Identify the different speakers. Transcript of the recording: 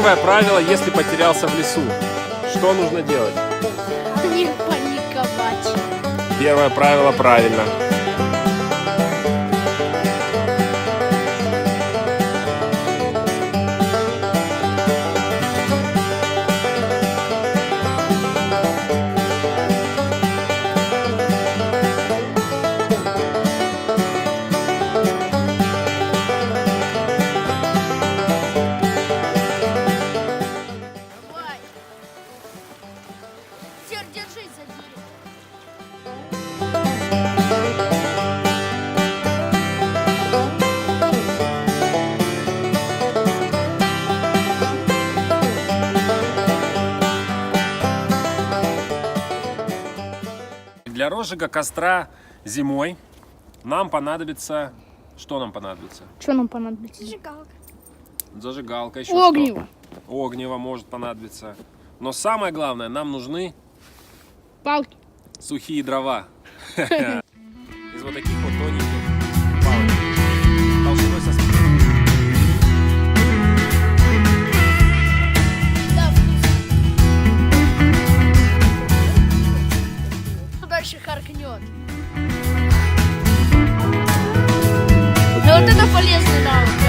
Speaker 1: Первое правило, если потерялся в лесу, что нужно делать?
Speaker 2: Не паниковать.
Speaker 1: Первое правило правильно.
Speaker 2: Давай. Теперь держись за дерево.
Speaker 1: Для розжига костра зимой нам понадобится... Что нам понадобится?
Speaker 3: Что нам понадобится?
Speaker 2: Зажигалка.
Speaker 1: Зажигалка, еще
Speaker 3: Огниво.
Speaker 1: что? Огниво может понадобиться. Но самое главное, нам нужны
Speaker 3: Палки.
Speaker 1: сухие дрова. Из вот таких вот тоненьких палок. Толщиной со спину.
Speaker 2: Да, вкусно. Дальше харкнет. Ну вот это полезный навык.